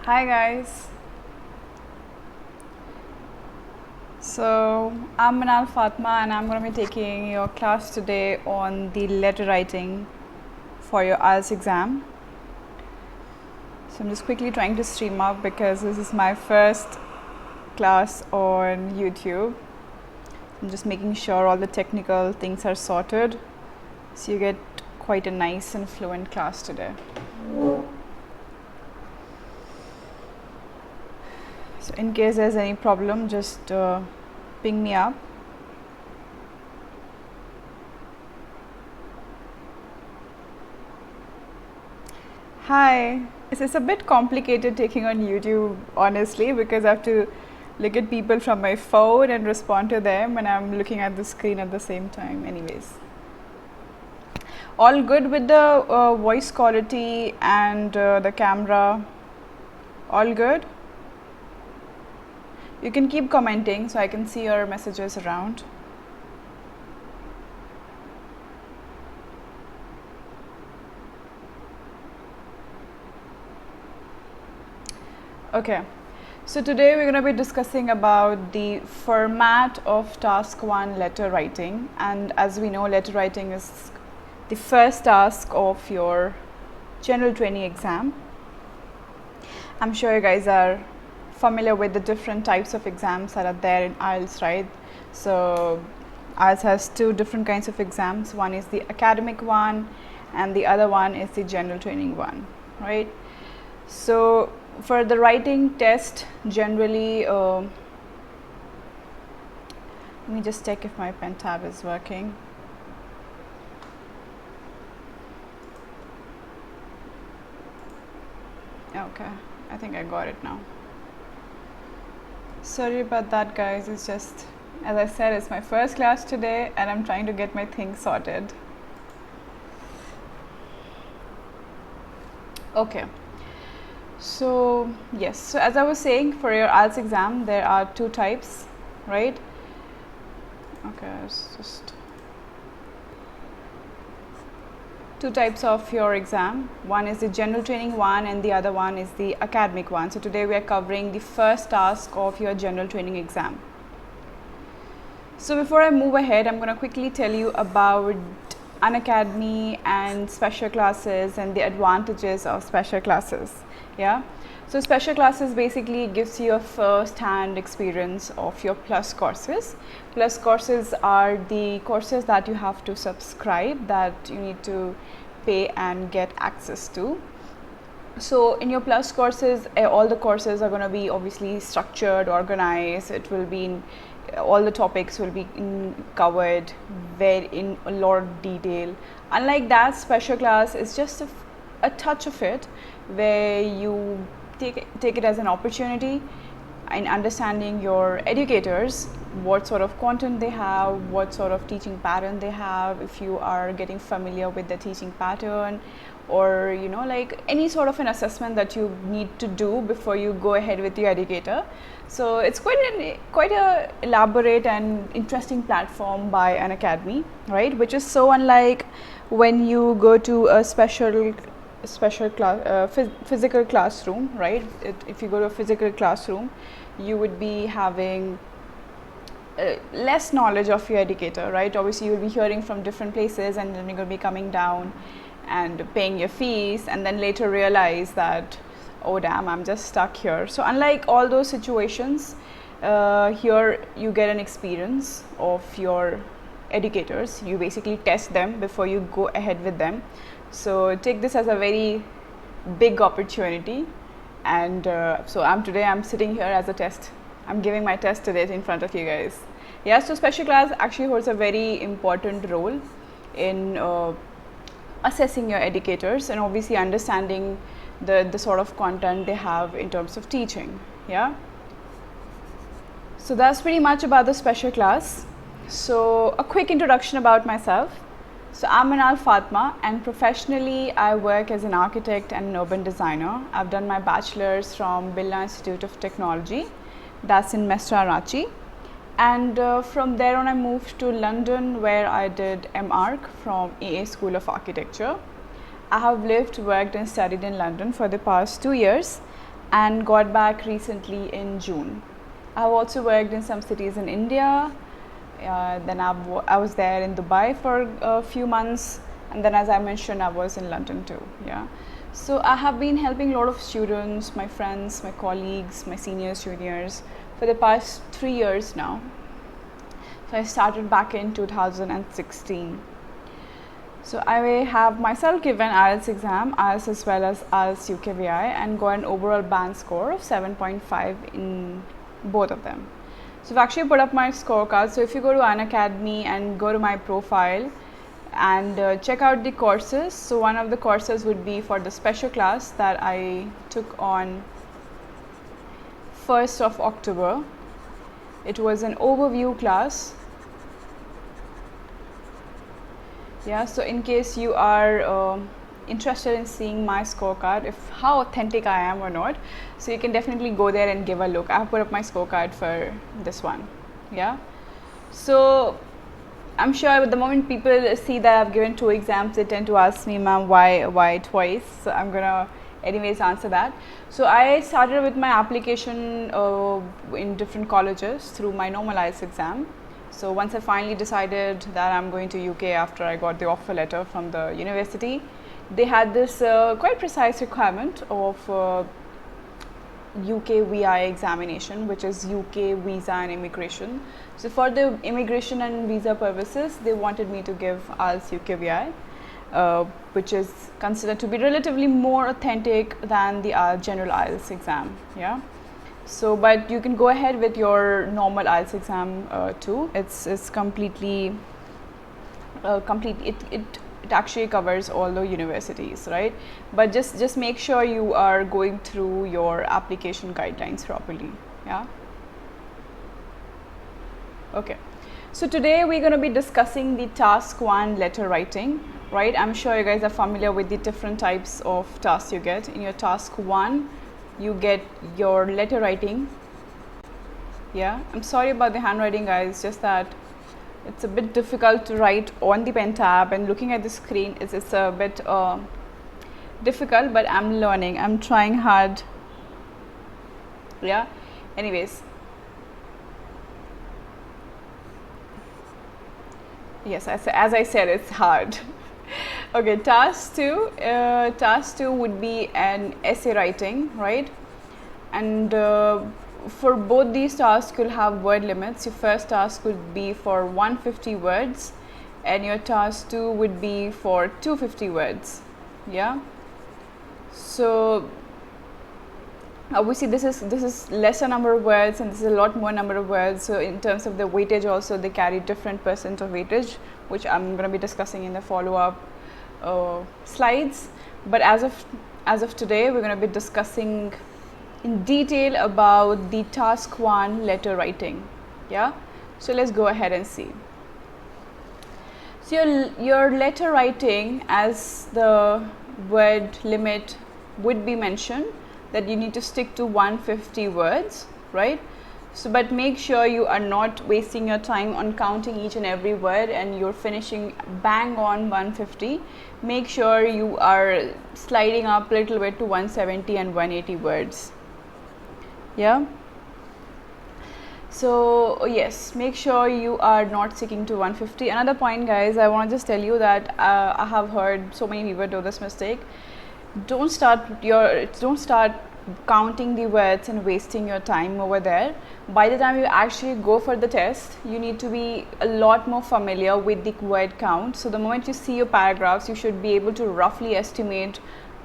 Hi guys. So I'm Meenaal Fatma and I'm going to be taking your class today on the letter writing for your IELTS exam. So I'm just quickly trying to stream up because this is my first class on YouTube. I'm just making sure all the technical things are sorted so you get quite a nice and fluent class today. So in case there's any problem, just ping me up. Hi. It's a bit complicated taking on YouTube, honestly, because I have to look at people from my phone and respond to them when I'm looking at the screen at the same time. Anyways, all good with the voice quality and the camera? All good? You can keep commenting so I can see your messages around. Okay, so today we're going to be discussing about the format of task 1 letter writing, and as we know, letter writing is the first task of your general training exam. I'm sure you guys are familiar with the different types of exams that are there in IELTS, right? So IELTS has two different kinds of exams. One is the academic one and the other one is the general training one, right? So for the writing test, generally, let me just check if my pen tab is working. Okay, I think I got it now. Sorry about that, guys. It's just, as I said, it's my first class today and I'm trying to get my things sorted. Okay. So yes, so as I was saying, for your IELTS exam there are two types, right? Okay, it's just two types of your exam. One is the general training one and the other one is the academic one. So today we are covering the first task of your general training exam. So before I move ahead, I'm going to quickly tell you about Unacademy and special classes and the advantages of special classes. Yeah, so special classes basically gives you a first-hand experience of your plus courses. Plus courses are the courses that you have to subscribe, that you need to pay and get access to. So in your plus courses, all the courses are going to be obviously structured, organized. It will be in, all the topics will be covered in a lot of detail. Unlike that, special class is just a touch of it, where you take it as an opportunity in understanding your educators, what sort of content they have, what sort of teaching pattern they have, if you are getting familiar with the teaching pattern, or you know, like any sort of an assessment that you need to do before you go ahead with your educator. So it's quite a elaborate and interesting platform by Unacademy, right? Which is so unlike when you go to a physical classroom, right? If you go to a physical classroom, you would be having less knowledge of your educator, right? Obviously you will be hearing from different places and then you're going to be coming down and paying your fees and then later realize that, oh damn, I'm just stuck here. So unlike all those situations, here you get an experience of your educators. You basically test them before you go ahead with them. So take this as a very big opportunity, and so today I'm sitting here as a test. I'm giving my test today in front of you guys. Yeah, so special class actually holds a very important role in assessing your educators and obviously understanding the sort of content they have in terms of teaching. Yeah, so that's pretty much about the special class. So a quick introduction about myself. So I'm Meenaal Fatma and professionally I work as an architect and an urban designer. I've done my bachelor's from Birla Institute of Technology, that's in Mesra, Ranchi. And from there on I moved to London, where I did MArch from AA School of Architecture. I have lived, worked and studied in London for the past 2 years, and got back recently in June. I've also worked in some cities in India. Then I was there in Dubai for a few months, and then, as I mentioned, I was in London too. Yeah. So I have been helping a lot of students, my friends, my colleagues, my seniors, juniors, for the past 3 years now. So I started back in 2016. So I have myself given IELTS exam, IELTS as well as IELTS UKVI, and got an overall band score of 7.5 in both of them. So I've actually put up my scorecard. So if you go to Unacademy and go to my profile and check out the courses, so one of the courses would be for the special class that I took on 1st of October. It was an overview class. Yeah, so in case you are interested in seeing my scorecard, if how authentic I am or not, so you can definitely go there and give a look. I have put up my scorecard for this one. Yeah, so I'm sure at the moment people see that I've given 2 exams, they tend to ask me, ma'am, why twice? So I'm gonna anyways answer that. So I started with my application in different colleges through my normal IELTS exam. So once I finally decided that I'm going to UK after I got the offer letter from the university, they had this quite precise requirement of UK VI examination, which is UK visa and immigration. So for the immigration and visa purposes, they wanted me to give IELTS UKVI, which is considered to be relatively more authentic than the general IELTS exam. Yeah. So, but you can go ahead with your normal IELTS exam too. It's completely it actually covers all the universities, right? But just make sure you are going through your application guidelines properly. Yeah. Okay. So today we're going to be discussing the task 1, letter writing, right? I'm sure you guys are familiar with the different types of tasks you get. In your task 1, you get your letter writing. Yeah, I'm sorry about the handwriting, guys, just that it's a bit difficult to write on the pen tab, and looking at the screen it's a bit difficult, but I'm learning, I'm trying hard. Yeah, anyways, yes, as I said, it's hard. Okay, task 2 would be an essay writing, right? And for both these tasks, you'll have word limits. Your first task would be for 150 words, and your task 2 would be for 250 words. Yeah. So obviously this is lesser number of words, and this is a lot more number of words. So in terms of the weightage also, they carry different percent of weightage, which I'm going to be discussing in the follow-up slides. But as of today, we're going to be discussing in detail about the task 1, letter writing. Yeah, so let's go ahead and see. So your letter writing, as the word limit would be mentioned, that you need to stick to 150 words, right? So but make sure you are not wasting your time on counting each and every word and you're finishing bang on 150. Make sure you are sliding up a little bit to 170 and 180 words. Yeah. So yes, make sure you are not sticking to 150. Another point, guys, I want to just tell you that I have heard so many people do this mistake. Don't start counting the words and wasting your time over there. By the time you actually go for the test, you need to be a lot more familiar with the word count. So the moment you see your paragraphs, you should be able to roughly estimate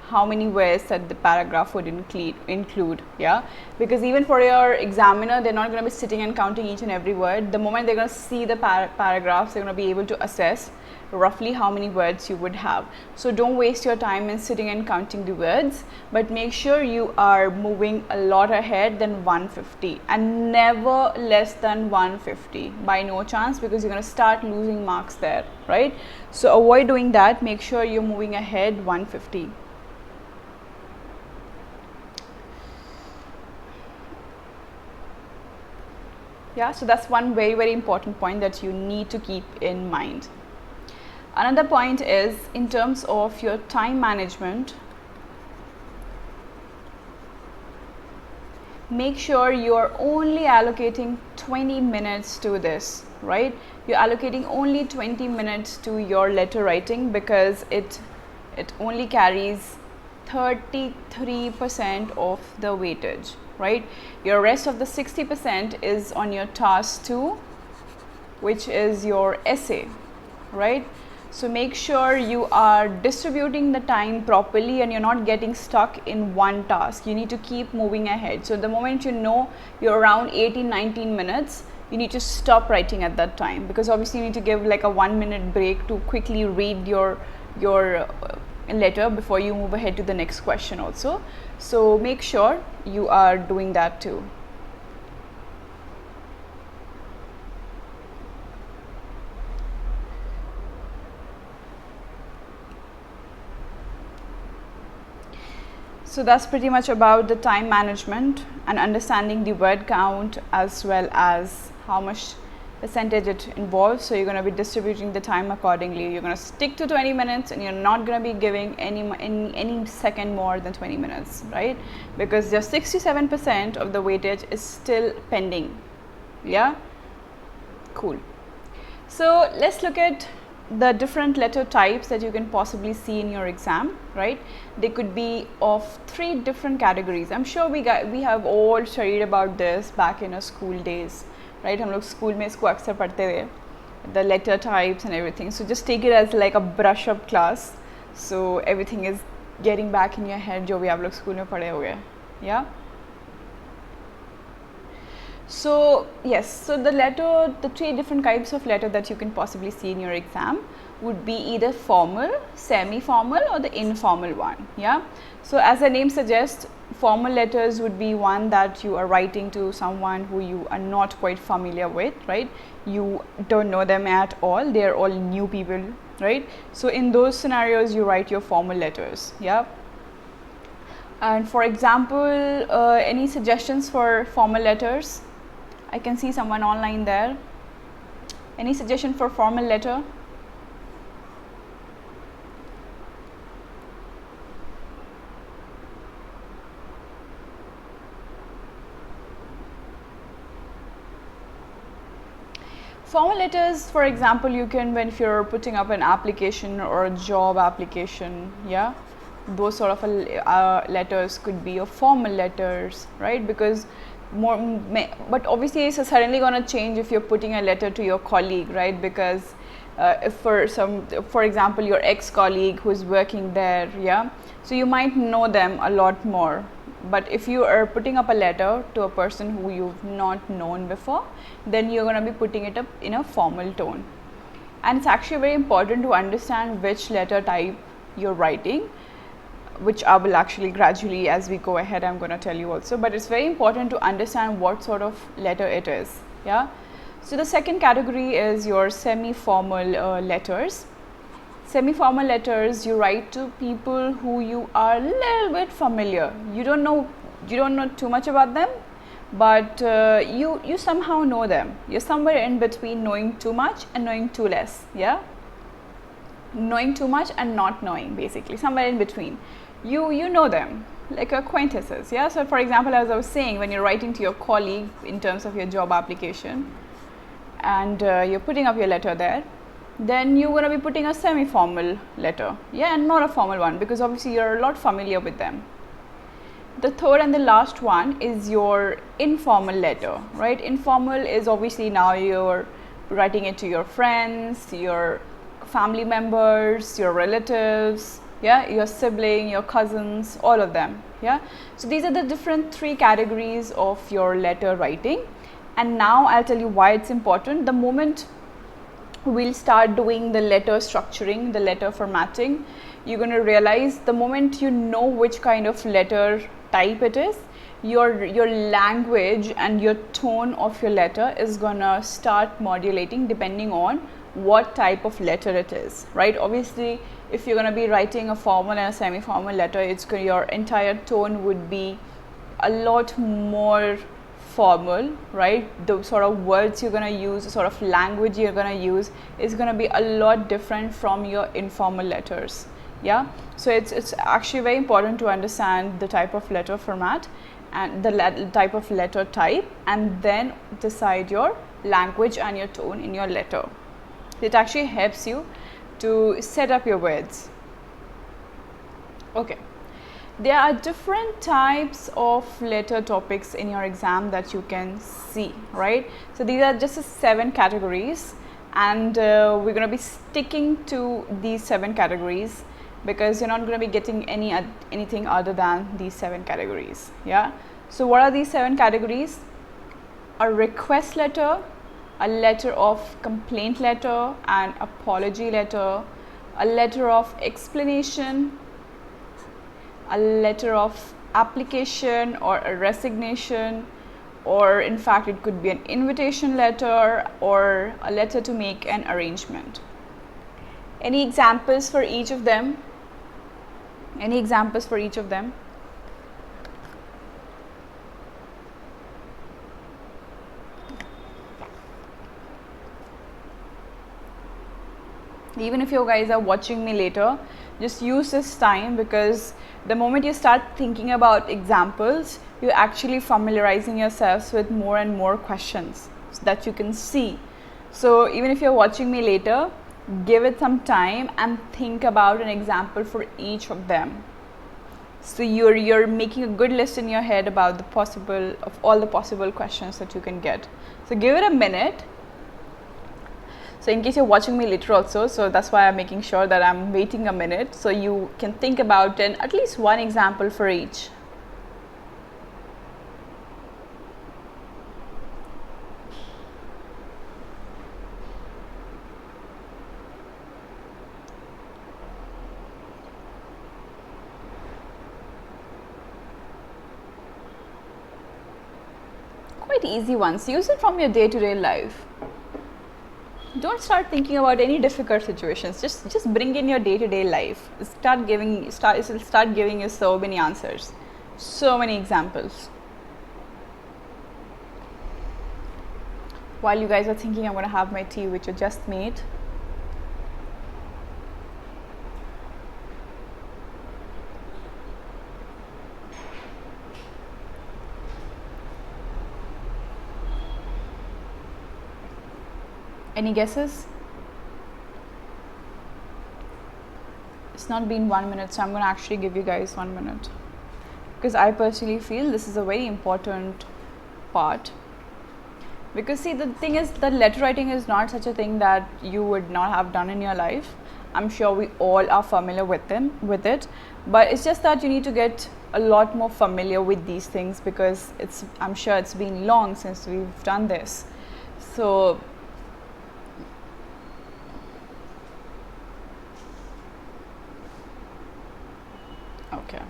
how many words that the paragraph would include. Yeah, because even for your examiner, they're not going to be sitting and counting each and every word. The moment they're going to see the paragraphs, they're going to be able to assess roughly how many words you would have. So don't waste your time in sitting and counting the words, but make sure you are moving a lot ahead than 150 and never less than 150 by no chance, because you're going to start losing marks there, right? So avoid doing that. Make sure you're moving ahead 150. Yeah, so that's one very, very important point that you need to keep in mind. Another point is in terms of your time management. make sure you're only allocating 20 minutes to this, right? You're allocating only 20 minutes to your letter writing because it only carries 33% of the weightage, right? Your rest of the 60% is on your task 2, which is your essay, right? So make sure you are distributing the time properly and you're not getting stuck in one task. You need to keep moving ahead. So the moment you know you're around 18-19 minutes, you need to stop writing at that time, because obviously you need to give like a 1-minute break to quickly read your letter before you move ahead to the next question also. So make sure you are doing that too. So that's pretty much about the time management and understanding the word count as well as how much percentage it involves. So you're going to be distributing the time accordingly. You're going to stick to 20 minutes and you're not going to be giving any second more than 20 minutes, right? Because your 67% of the weightage is still pending. Yeah? Cool. So let's look at the different letter types that you can possibly see in your exam, right? They could be of 3 different categories. I'm sure we have all studied about this back in our school days, right? हम लोग school में इसको अक्सर पढ़ते थे, the letter types and everything. So just take it as like a brush up class. So everything is getting back in your head जो भी आप लोग school में पढ़े हुए, yeah? So yes, so the 3 different types of letter that you can possibly see in your exam would be either formal, semi-formal or the informal one, yeah. So as the name suggests, formal letters would be one that you are writing to someone who you are not quite familiar with, right? You don't know them at all, they are all new people, right? So in those scenarios you write your formal letters, yeah. And for example, any suggestions for formal letters? I can see someone online there. Any suggestion for formal letter? Formal letters, for example, you can, when if you're putting up an application or a job application, yeah, those sort of letters could be your formal letters, right? Because but obviously it's suddenly going to change if you're putting a letter to your colleague, right? Because if for example, your ex-colleague who's working there, yeah, so you might know them a lot more. But if you are putting up a letter to a person who you've not known before, then you're going to be putting it up in a formal tone. And it's actually very important to understand which letter type you're writing, which I will actually gradually, as we go ahead, I'm going to tell you also. But it's very important to understand what sort of letter it is, yeah. So the second category is your semi-formal letters. Semi-formal letters you write to people who you are a little bit familiar. You don't know too much about them, but you somehow know them. You're somewhere in between knowing too much and knowing too less, yeah. Knowing too much and not knowing, basically somewhere in between. You know them like acquaintances, yeah. So for example, as I was saying, when you're writing to your colleague in terms of your job application and you're putting up your letter there, then you're going to be putting a semi-formal letter, yeah, and not a formal one, because obviously you're a lot familiar with them. The third and the last one is your informal letter, right? Informal is obviously now you're writing it to your friends, your family members, your relatives, yeah, your sibling, your cousins, all of them, yeah. So these are the different 3 categories of your letter writing. And now I'll tell you why it's important. The moment we'll start doing the letter structuring, the letter formatting, you're going to realize the moment you know which kind of letter type it is, your language and your tone of your letter is going to start modulating depending on what type of letter it is, right? Obviously, if you're going to be writing a formal and a semi-formal letter, your entire tone would be a lot more formal, right? The sort of words you're going to use, the sort of language you're going to use is going to be a lot different from your informal letters, yeah. So it's actually very important to understand the type of letter format and the type of letter type, and then decide your language and your tone in your letter. It actually helps you to set up your words. Okay, there are different types of letter topics in your exam that you can see, right? So these are just 7 categories, and we're going to be sticking to these 7 categories because you're not going to be getting anything other than these 7 categories. Yeah, so what are these 7 categories? A request letter, a letter of complaint letter, an apology letter, a letter of explanation, a letter of application or a resignation, or in fact it could be an invitation letter or a letter to make an arrangement. Any examples for each of them? Any examples for each of them? Even if you guys are watching me later, just use this time, because the moment you start thinking about examples, you're actually familiarizing yourselves with more and more questions so that you can see. So even if you're watching me later, give it some time and think about an example for each of them. So you're making a good list in your head about all the possible questions that you can get. So give it a minute. So in case you're watching me later also, so that's why I'm making sure that I'm waiting a minute so you can think about at least one example for each. Quite easy ones. Use it from your day-to-day life. Don't start thinking about any difficult situations. Just bring in your day-to-day life. It'll start giving you so many answers, so many examples. While you guys are thinking, I'm going to have my tea, which I just made. Any guesses? It's not been 1 minute, so I'm going to actually give you guys 1 minute, because I personally feel this is a very important part. Because see, the thing is that letter writing is not such a thing that you would not have done in your life. I'm sure we all are familiar with it, but it's just that you need to get a lot more familiar with these things, because I'm sure it's been long since we've done this. So okay,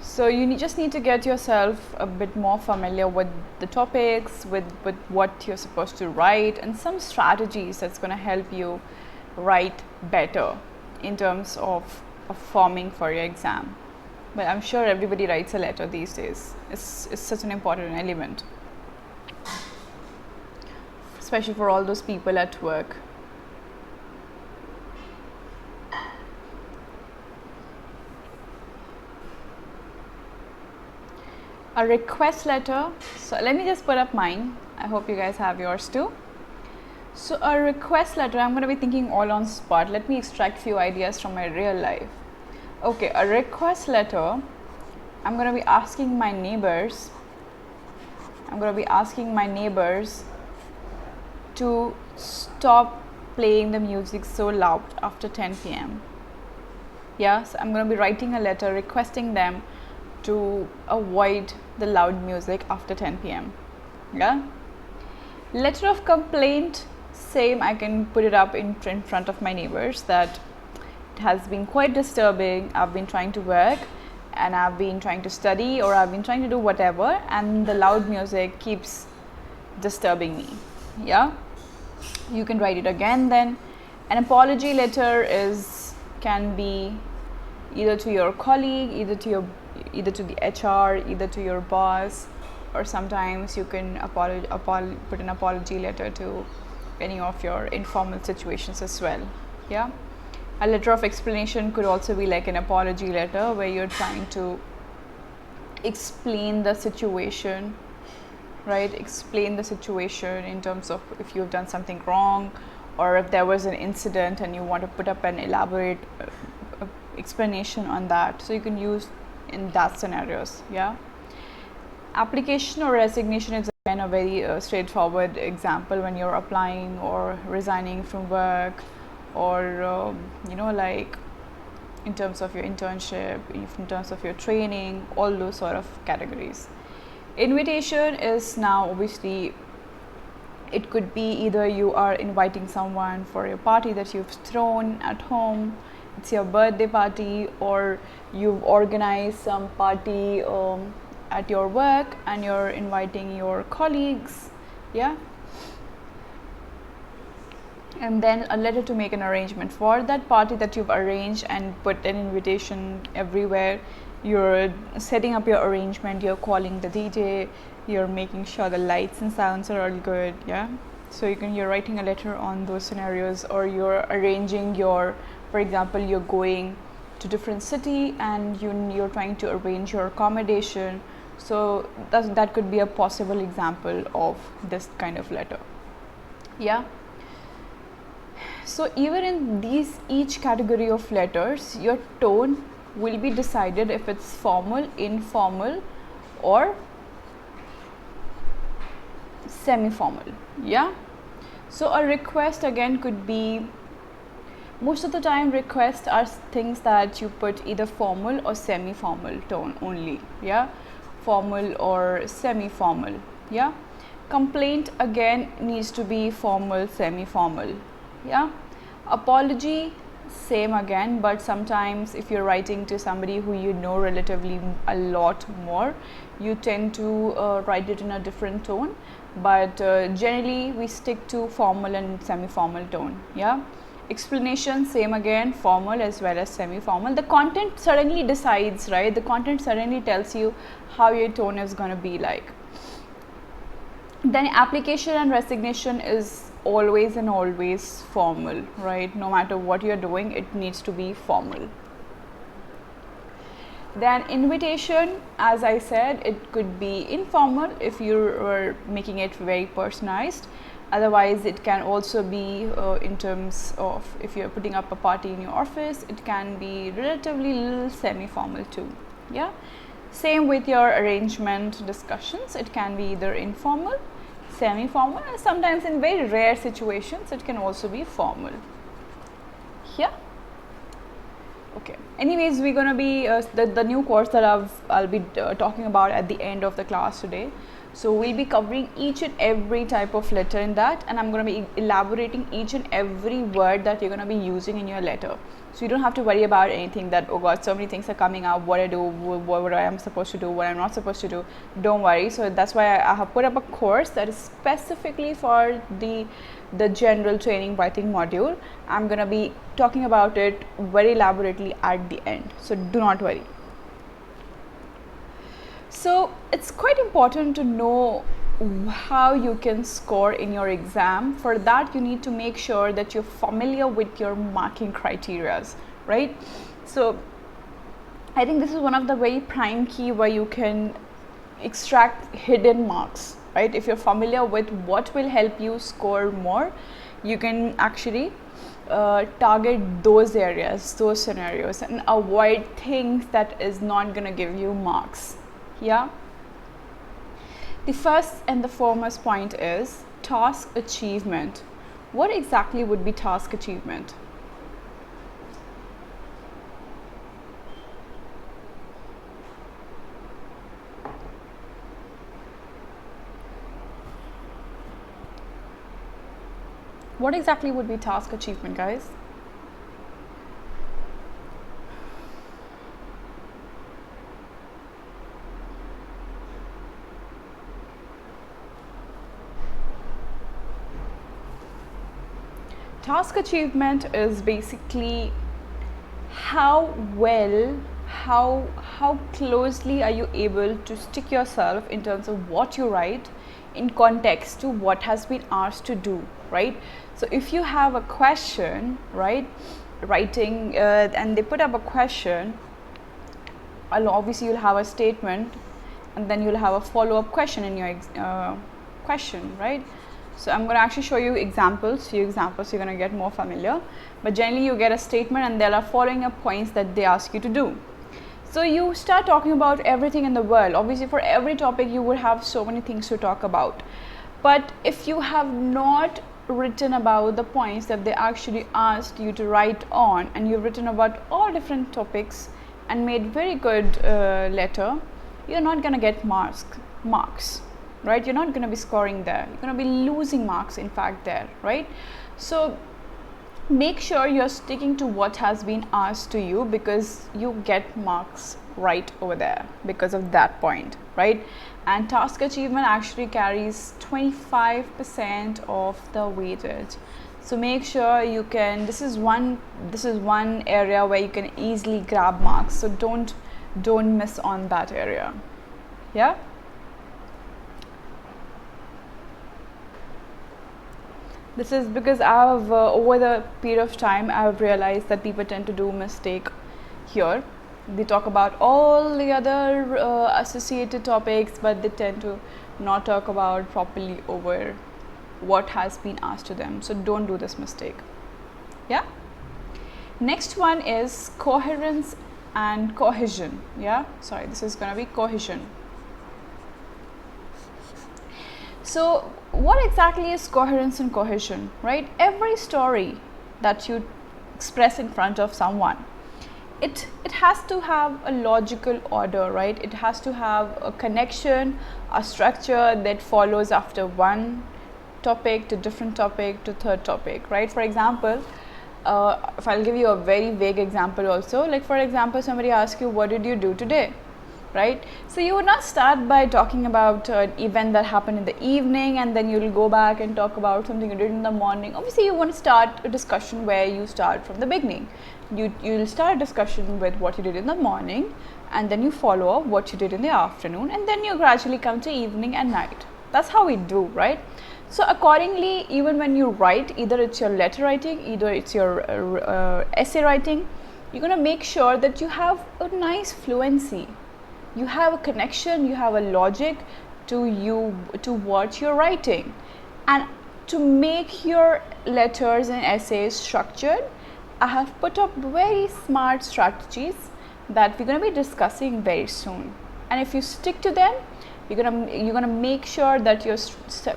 so you just need to get yourself a bit more familiar with the topics, with what you're supposed to write, and some strategies that's going to help you write better in terms of forming for your exam. But I'm sure everybody writes a letter these days. It's such an important element, especially for all those people at work. A request letter. So let me just put up mine. I hope you guys have yours too. So a request letter, I'm going to be thinking all on spot. Let me extract few ideas from my real life. Okay, a request letter, I'm going to be asking my neighbors. To stop playing the music so loud after 10 p.m. Yeah, so I'm going to be writing a letter requesting them to avoid the loud music after 10 p.m. Yeah. Letter of complaint, same, I can put it up in front of my neighbors that it has been quite disturbing. I've been trying to work and I've been trying to study, or I've been trying to do whatever, and the loud music keeps disturbing me. Yeah, you can write it again. Then an apology letter can be either to your colleague, either to the HR, either to your boss, or sometimes you can put an apology letter to any of your informal situations as well. Yeah. A letter of explanation could also be like an apology letter where you're trying to explain the situation, right? Explain the situation in terms of if you've done something wrong, or if there was an incident and you want to put up an elaborate explanation on that. So you can use in that scenarios. Yeah. Application or resignation is again a very straightforward example when you're applying or resigning from work, or you know, like in terms of your internship, in terms of your training, all those sort of categories. Invitation is now obviously, it could be either you are inviting someone for a party that you've thrown at home, it's your birthday party, or you've organized some party at your work and you're inviting your colleagues. Yeah. And then a letter to make an arrangement for that party that you've arranged and put an invitation everywhere. You're setting up your arrangement, you're calling the DJ, you're making sure the lights and sounds are all good. Yeah. So you're writing a letter on those scenarios, or you're arranging your, for example, you're going to different city and you're trying to arrange your accommodation. So that could be a possible example of this kind of letter. Yeah. So even in each category of letters, your tone will be decided if it's formal, informal, or semi-formal. Yeah. So a request again could be, most of the time requests are things that you put either formal or semi-formal tone only. Yeah. Formal or semi-formal. Yeah. Complaint again needs to be formal, semi-formal. Yeah. Apology, same again, but sometimes if you're writing to somebody who you know relatively a lot more, you tend to write it in a different tone, but generally we stick to formal and semi-formal tone. Yeah. Explanation, same again, formal as well as semi-formal. The content suddenly decides, right? The content suddenly tells you how your tone is going to be like. Then application and resignation is always and always formal, right? No matter what you're doing, it needs to be formal. Then invitation, as I said, it could be informal if you're making it very personalized. Otherwise, it can also be in terms of if you're putting up a party in your office, it can be relatively little semi-formal too. Yeah. Same with your arrangement discussions, it can be either informal, semi-formal, and sometimes in very rare situations it can also be formal. Yeah. Okay. Anyways, we're gonna be the new course that I'll be talking about at the end of the class today. So we'll be covering each and every type of letter in that, and I'm going to be elaborating each and every word that you're going to be using in your letter. So you don't have to worry about anything that, oh God, so many things are coming up, what I do, what I am supposed to do, what I'm not supposed to do. Don't worry. So that's why I have put up a course that is specifically for the general training writing module. I'm going to be talking about it very elaborately at the end. So do not worry. So it's quite important to know how you can score in your exam. For that, you need to make sure that you're familiar with your marking criteria, right? So I think this is one of the very prime key where you can extract hidden marks, right? If you're familiar with what will help you score more, you can actually target those areas, those scenarios, and avoid things that is not going to give you marks. Yeah. The first and the foremost point is task achievement. What exactly would be task achievement? What exactly would be task achievement, guys? Task achievement is basically how closely are you able to stick yourself in terms of what you write in context to what has been asked to do, right? So if you have a question, right, writing and they put up a question, obviously you'll have a statement and then you'll have a follow-up question in your question, right? So I'm going to actually show you examples, you're going to get more familiar, but generally you get a statement and there are following up points that they ask you to do. So you start talking about everything in the world. Obviously for every topic you would have so many things to talk about, but if you have not written about the points that they actually asked you to write on, and you've written about all different topics and made very good letter, you're not going to get marks, right? You're not going to be scoring there, you're going to be losing marks in fact there, right? So make sure you're sticking to what has been asked to you, because you get marks right over there because of that point, right? And task achievement actually carries 25% of the weightage. So make sure you can, this is one area where you can easily grab marks, so don't miss on that area. Yeah. This is because I've over the period of time I've realized that people tend to do mistake here. They talk about all the other associated topics, but they tend to not talk about properly over what has been asked to them. So don't do this mistake. Yeah. Next one is coherence and cohesion. Yeah, sorry, this is going to be cohesion. So what exactly is coherence and cohesion, right? Every story that you express in front of someone, it has to have a logical order, right? It has to have a connection, a structure that follows after one topic to different topic to third topic, right? For example, if I'll give you a very vague example also, like for example, somebody asks you, what did you do today? Right? So you would not start by talking about an event that happened in the evening and then you'll go back and talk about something you did in the morning. Obviously you want to start a discussion where you start from the beginning. You'll start a discussion with what you did in the morning, and then you follow up what you did in the afternoon, and then you gradually come to evening and night. That's how we do, right? So accordingly, even when you write, either it's your letter writing, either it's your essay writing, you're going to make sure that you have a nice fluency. You have a connection, you have a logic to what you're writing. And to make your letters and essays structured, I have put up very smart strategies that we're going to be discussing very soon. And if you stick to them, you're gonna make sure that your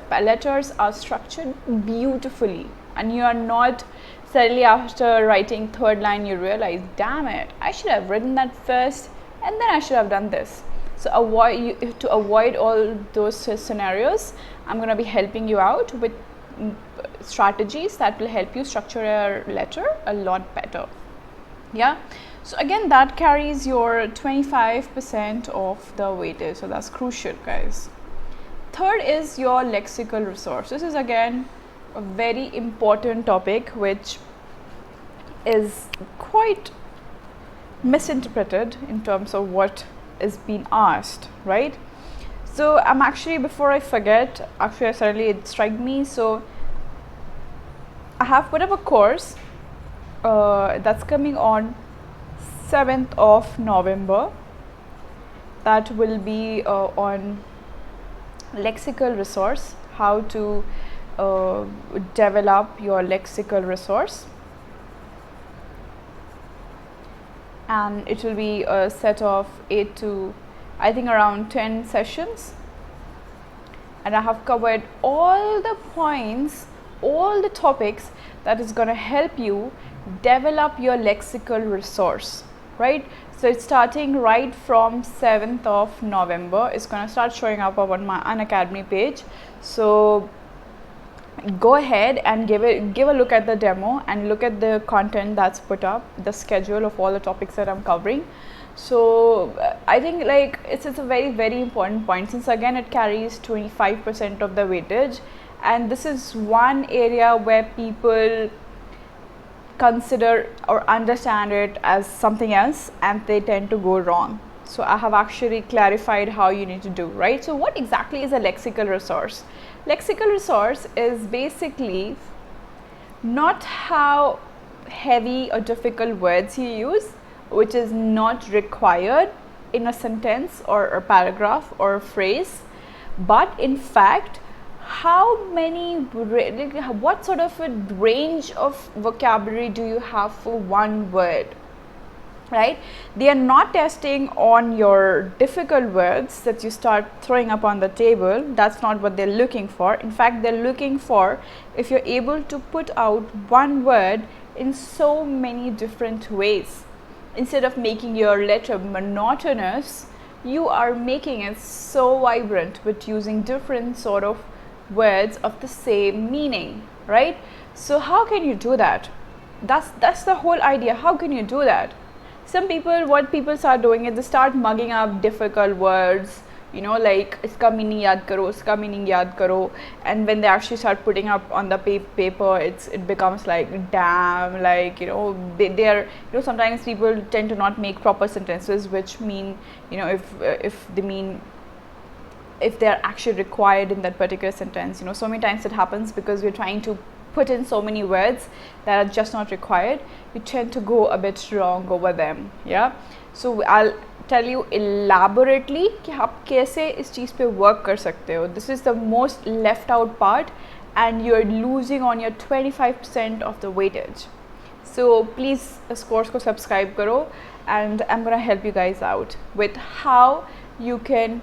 letters are structured beautifully, and you are not suddenly after writing third line you realize, damn it, I should have written that first and then I should have done this. So to avoid all those scenarios, I'm going to be helping you out with strategies that will help you structure your letter a lot better. Yeah. So again, that carries your 25% of the weightage. So that's crucial, guys. Third is your lexical resource. This is again a very important topic which is quite misinterpreted in terms of what is being asked, right? So I'm actually, before I forget, actually suddenly it struck me, so I have put up a course that's coming on 7th of November that will be on lexical resource, how to develop your lexical resource. And it will be a set of 8 to I think around 10 sessions, and I have covered all the points, all the topics that is going to help you develop your lexical resource, right? So it's starting right from 7th of November. It's going to start showing up on my Unacademy page. So go ahead and give a look at the demo and look at the content that's put up, the schedule of all the topics that I'm covering. So I think like it's a very, very important point, since again it carries 25% of the weightage, and this is one area where people consider or understand it as something else and they tend to go wrong. So I have actually clarified how you need to do, right? So what exactly is a lexical resource? Lexical resource is basically not how heavy or difficult words you use which is not required in a sentence or a paragraph or a phrase, but in fact what sort of a range of vocabulary do you have for one word, right? They are not testing on your difficult words that you start throwing up on the table. That's not what they're looking for. In fact, they're looking for if you're able to put out one word in so many different ways. Instead of making your letter monotonous, you are making it so vibrant with using different sort of words of the same meaning, right? So how can you do that? That's the whole idea. How can you do that? What people start doing is they start mugging up difficult words, you know, like iska meaning yaad karo, and when they actually start putting up on the paper, it becomes like damn, like, you know, they are, you know, sometimes people tend to not make proper sentences which mean, you know, if they are actually required in that particular sentence. You know, so many times it happens because we're trying to put in so many words that are just not required. You tend to go a bit wrong over them. Yeah, so I'll tell you elaborately कि आप कैसे इस चीज़ पे work कर सकते हो. This is the most left out part and you're losing on your 25% of the weightage. So please इस course को subscribe करो, and I'm gonna help you guys out with how you can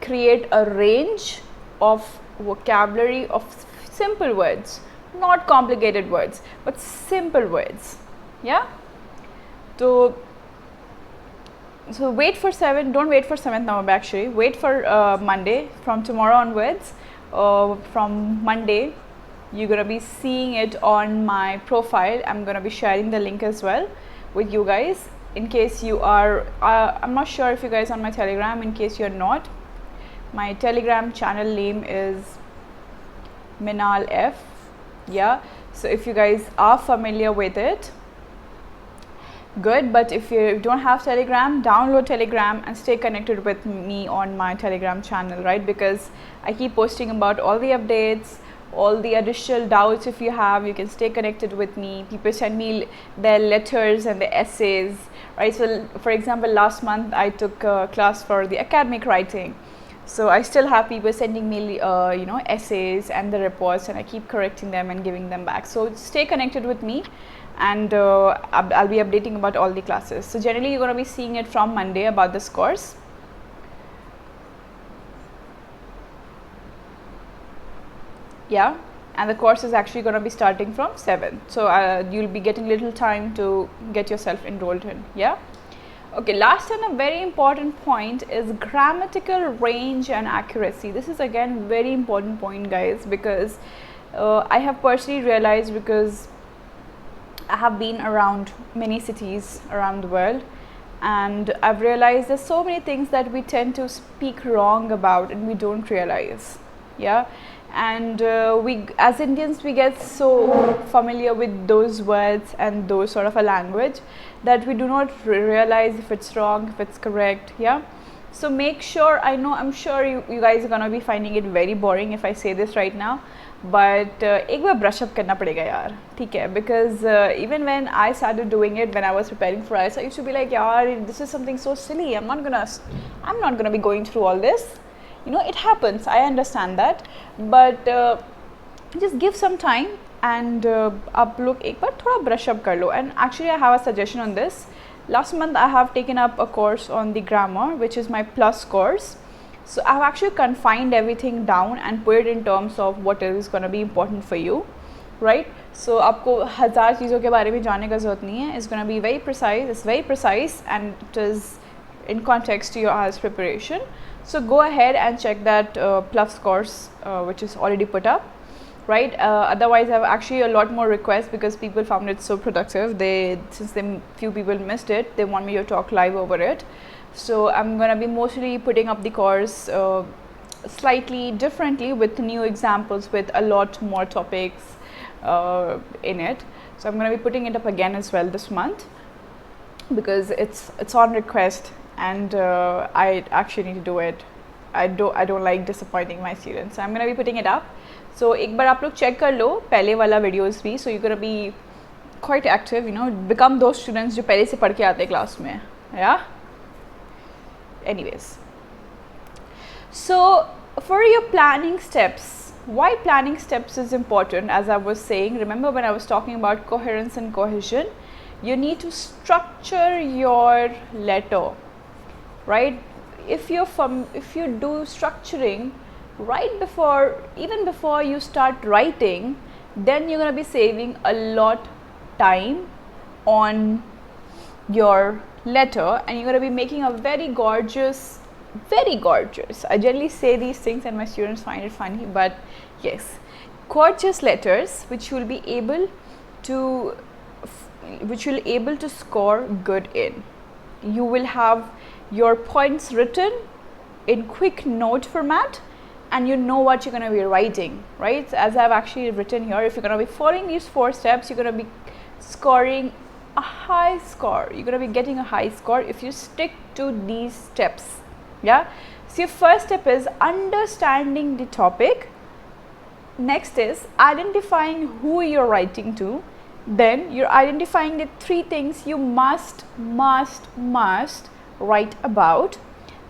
create a range of vocabulary of simple words, not complicated words, but simple words. Yeah, so wait for 7th, don't wait for 7th November actually, wait for Monday. From tomorrow onwards, from Monday you're gonna be seeing it on my profile. I'm gonna be sharing the link as well with you guys in case you are I'm not sure if you guys are on my Telegram. In case you're not, my Telegram channel name is Meenaal F. Yeah, so if you guys are familiar with it, good. But if you don't have Telegram, download Telegram and stay connected with me on my Telegram channel, right? Because I keep posting about all the updates, all the additional doubts. If you have, you can stay connected with me. People send me their letters and the essays, right? So for example, last month I took a class for the academic writing. So I still have people sending me you know, essays and the reports, and I keep correcting them and giving them back. So stay connected with me, and I'll be updating about all the classes. So generally you're going to be seeing it from Monday about this course. Yeah, and the course is actually going to be starting from 7th. So you'll be getting little time to get yourself enrolled in. Yeah. Okay, last and a very important point is grammatical range and accuracy. This is again very important point, guys, because I have personally realized, because I have been around many cities around the world, and I've realized there's so many things that we tend to speak wrong about and we don't realize. Yeah, and we as Indians, we get so familiar with those words and those sort of a language that we do not realize if it's wrong, if it's correct. Yeah, so make sure, I'm sure you guys are gonna be finding it very boring if I say this right now, but एक बार brush up करना पड़ेगा यार, ठीक है? Because even when I started doing it, when I was preparing for IELTS, I used to be like, यार, this is something so silly, I'm not gonna be going through all this. You know, it happens, I understand that, but just give some time and आप लोग एक बार थोड़ा brush up कर लो. And actually I have a suggestion on this. Last month I have taken up a course on the grammar, which is my plus course. So I've actually confined everything down and put it in terms of what is going to be important for you, right? So आपको हज़ार चीज़ों के बारे में जानने का ज़रूरत नहीं है. It's going to be very precise. It's very precise and it is in context to your IELTS preparation. So go ahead and check that plus course which is already put up, right? Otherwise I have actually a lot more requests because people found it so productive. Since few people missed it, they want me to talk live over it. So I'm going to be mostly putting up the course slightly differently with new examples, with a lot more topics in it. So I'm going to be putting it up again as well this month because it's on request, and I actually need to do it. I don't like disappointing my students, so I'm going to be putting it up. So एक बार आप लोग check कर लो पहले वाला videos भी, so you're going to be quite active, you know, become those students जो पहले से पढ़ के आते क्लास में, yeah. Anyways, so for your planning steps, why planning steps is important, as I was saying, remember when I was talking about coherence and cohesion, you need to structure your letter, right? If you do structuring right before, even before you start writing, then you're going to be saving a lot time on your letter, and you're going to be making a very gorgeous, I generally say these things and my students find it funny, but yes, gorgeous letters which you will be able to score good in. You will have your points written in quick note format, and you know what you're going to be writing, right? So as I've actually written here, if you're going to be following these 4 steps, you're going to be scoring a high score. You're going to be getting a high score if you stick to these steps, yeah. So your first step is understanding the topic. Next is identifying who you're writing to. Then you're identifying the 3 things you must write about,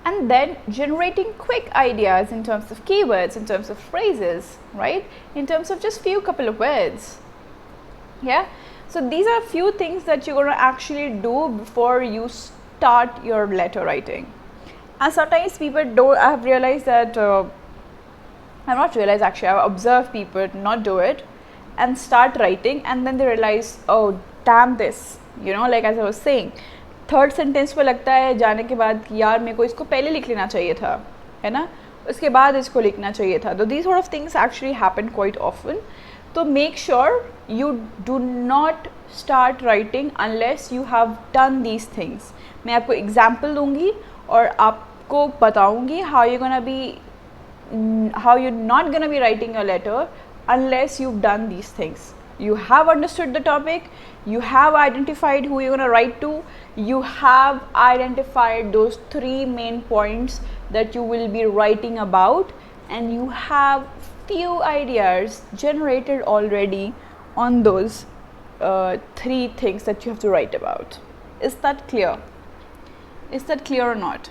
and then generating quick ideas in terms of keywords, in terms of phrases, right, in terms of just couple of words, yeah. So these are a few things that you're going to actually do before you start your letter writing. And sometimes people don't, I have realized that I've not realized, actually I've observed people not do it and start writing, and then they realize, oh damn this, you know, like as I was saying, third sentence पे लगता है जाने के बाद कि यार मेरे को इसको पहले लिख लेना चाहिए था, है ना, उसके बाद इसको लिखना चाहिए था. तो these sort of things actually happen quite often. तो make sure you do not start writing unless you have done these things. मैं आपको एग्जाम्पल दूंगी और आपको बताऊंगी how you're not gonna be writing a letter unless you've done these things. You have understood the topic, you have identified who you're going to write to, you have identified those 3 main points that you will be writing about, and you have few ideas generated already on those 3 things that you have to write about. Is that clear? Is that clear or not?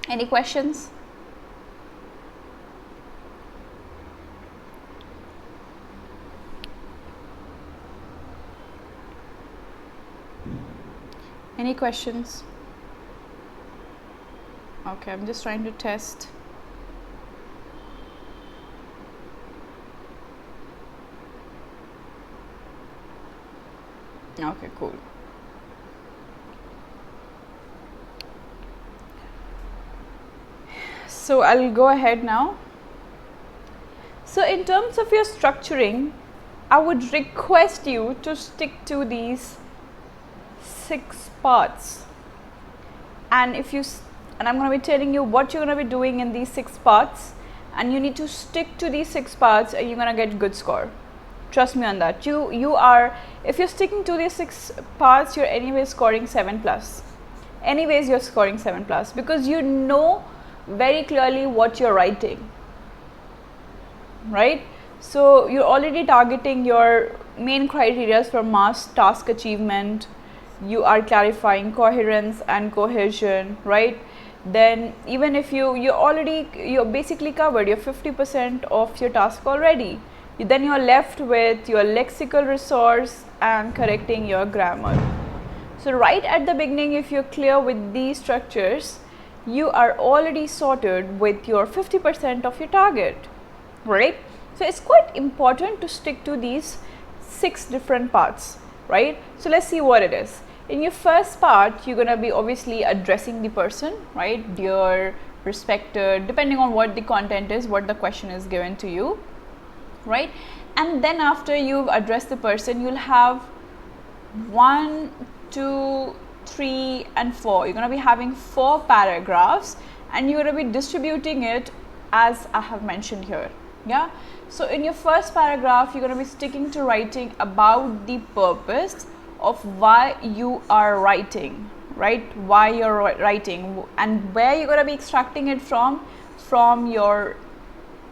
Any questions? Any questions? Okay, I'm just trying to test. Okay, cool. So I'll go ahead now. So in terms of your structuring, I would request you to stick to these 6 parts, and I'm going to be telling you what you're going to be doing in these 6 parts, and you need to stick to these 6 parts and you're going to get good score. Trust me on that. You are, if you're sticking to these 6 parts, you're anyway scoring 7+. Anyways, you're scoring 7+, because you know very clearly what you're writing, right? So you're already targeting your main criteria for mass task achievement. You are clarifying coherence and cohesion, right? Then even if you're basically covered your 50% of your task already. Then you're left with your lexical resource and correcting your grammar. So right at the beginning, if you're clear with these structures, you are already sorted with your 50% of your target, right? So it's quite important to stick to these 6 different parts, right? So let's see what it is. In your first part, you're going to be obviously addressing the person, right? Dear, respected, depending on what the content is, what the question is given to you, right? And then after you've addressed the person, you'll have 1, 2, 3 and 4. You're going to be having 4 paragraphs, and you're going to be distributing it as I have mentioned here, yeah. So in your first paragraph, you're going to be sticking to writing about the purpose of why you are writing, right? Why you're writing, and where you're going to be extracting it from your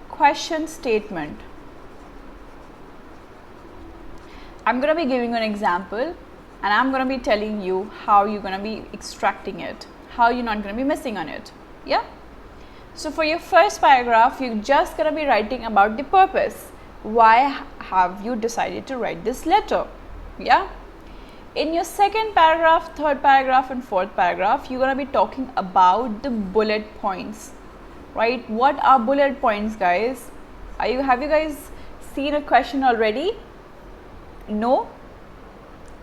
question statement. I'm going to be giving you an example, and I'm going to be telling you how you're going to be extracting it, how you're not going to be missing on it. Yeah. So for your first paragraph, you're just going to be writing about the purpose. Why have you decided to write this letter? Yeah. In your second paragraph, third paragraph and fourth paragraph, you're going to be talking about the bullet points, right? What are bullet points, guys? Have you guys seen a question already? No?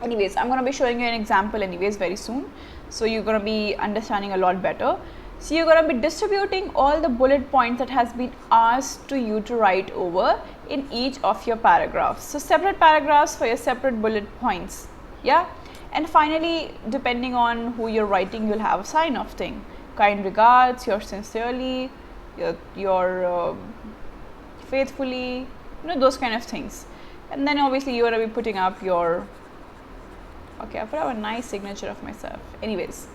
Anyways, I'm going to be showing you an example anyways very soon. So you're going to be understanding a lot better. So you're going to be distributing all the bullet points that has been asked to you to write over in each of your paragraphs. So separate paragraphs for your separate bullet points. Yeah. And finally, depending on who you're writing, you'll have a sign off thing. Kind regards, yours sincerely, your faithfully, those kind of things. And then obviously you're going to be putting up your, okay, I put up a nice signature of myself. Anyways,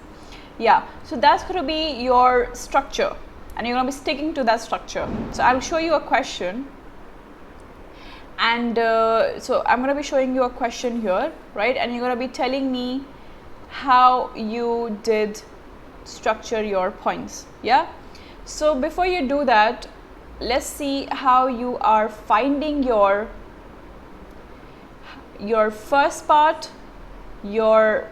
yeah, so that's going to be your structure, and you're going to be sticking to that structure. So I'll show you a question, and so I'm going to be showing you a question here, right? And you're going to be telling me how you did structure your points. Yeah. So before you do that, let's see how you are finding your first part, your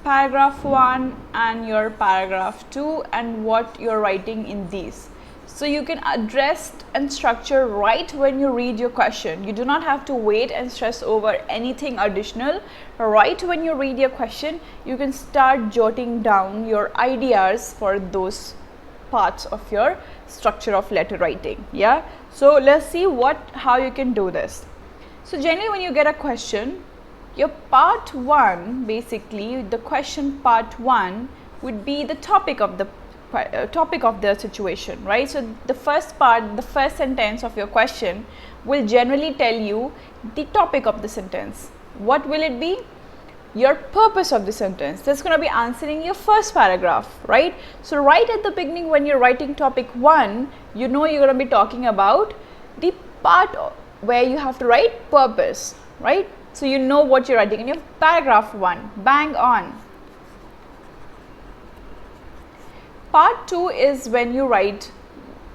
paragraph 1 and your paragraph 2, and what you're writing in these. So you can address and structure right when you read your question. You do not have to wait and stress over anything additional. Right when you read your question, you can start jotting down your ideas for those parts of your structure of letter writing. Yeah. So let's see how you can do this. So generally when you get a question, your part 1, basically the question part 1 would be the topic of the situation, right? So the first part, the first sentence of your question will generally tell you the topic of the sentence. What will it be? Your purpose of the sentence. That's going to be answering your first paragraph, right? So right at the beginning when you're writing topic 1, you're going to be talking about the part where you have to write purpose, right? So you know what you're writing in your paragraph 1. Bang on. Part 2 is when you write,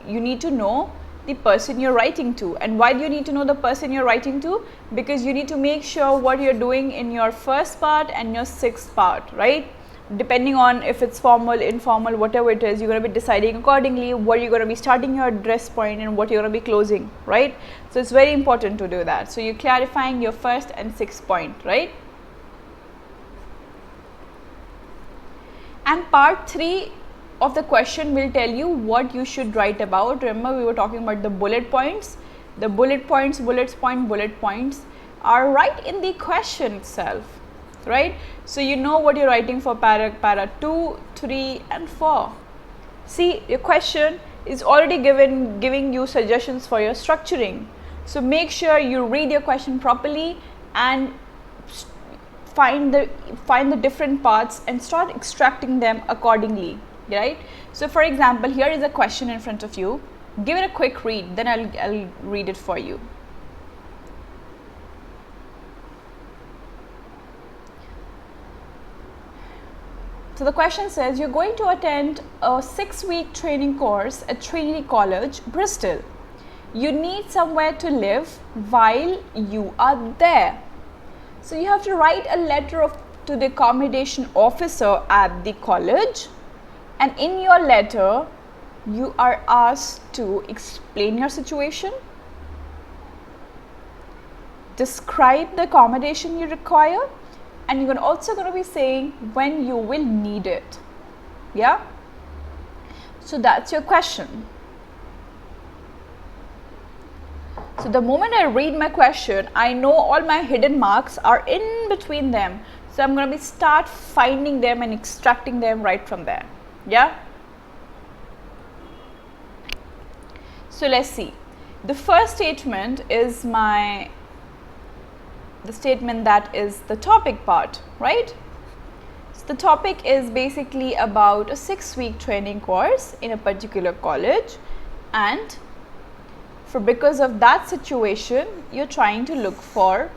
you need to know the person you're writing to. And why do you need to know the person you're writing to? Because you need to make sure what you're doing in your first part and your sixth part, right? Depending on if it's formal, informal, whatever it is, you're going to be deciding accordingly what you're going to be starting your address point and what you're going to be closing, right? So it's very important to do that. So you're clarifying your first and sixth point, right? And part 3 of the question will tell you what you should write about. Remember, we were talking about the bullet points. The bullet points are right in the question itself, right? So you know what you're writing for para 2, 3 and 4. See, your question is already giving you suggestions for your structuring. So make sure you read your question properly and find the different parts and start extracting them accordingly, right? So for example, here is a question in front of you. Give it a quick read, then I'll read it for you. So the question says, you're going to attend a 6-week training course at Trinity College, Bristol. You need somewhere to live while you are there. So you have to write a letter to the accommodation officer at the college, and in your letter you are asked to explain your situation, describe the accommodation you require, and you're also going to be saying when you will need it. Yeah. So that's your question. So the moment I read my question, I know all my hidden marks are in between them. So I'm going to start finding them and extracting them right from there. Yeah. So let's see. The first statement is the statement that is the topic part, right? So the topic is basically about a 6-week training course in a particular college, and because of that situation you're trying to look for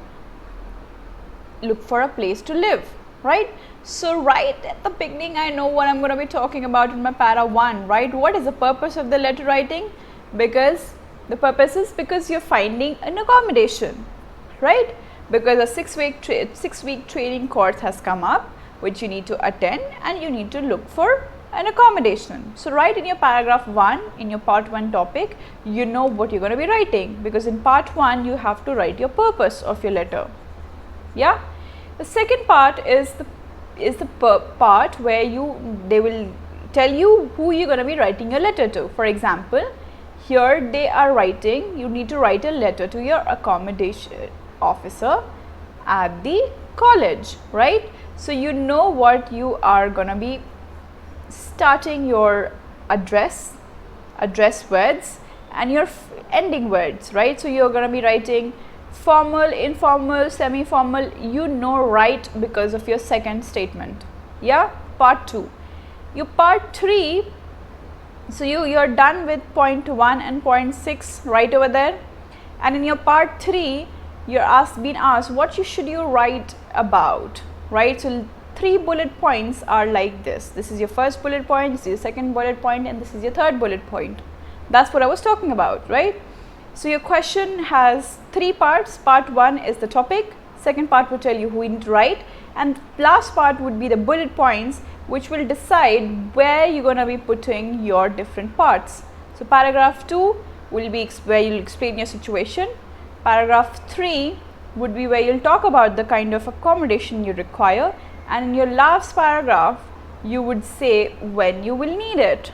a place to live, right? So right at the beginning I know what I'm going to be talking about in my para 1, right? What is the purpose of the letter writing? Because the purpose is because you're finding an accommodation, right? Because a 6-week training course has come up which you need to attend, and you need to look for an accommodation. So write in your paragraph 1, in your part 1 topic, you know what you're going to be writing, because in part 1 you have to write your purpose of your letter. Yeah. The second part is the part where they will tell you who you're going to be writing your letter to. For example, here they are writing, you need to write a letter to your accommodation officer at the college, right? So you know what you are going to be starting your address words and your ending words, right? So you're going to be writing formal, informal, semi-formal, you know, right, because of your second statement. Yeah. Part 2. Your part 3, so you're done with point 1 and point 6 right over there, and in your part 3 you're being asked what should you write about, right? So 3 bullet points are like this. This is your first bullet point, this is your second bullet point, and this is your third bullet point. That's what I was talking about, right? So your question has 3 parts. Part 1 is the topic, second part will tell you who you need to write, and last part would be the bullet points which will decide where you're going to be putting your different parts. So paragraph 2 will be where you'll explain your situation. Paragraph 3 would be where you'll talk about the kind of accommodation you require, and in your last paragraph you would say when you will need it.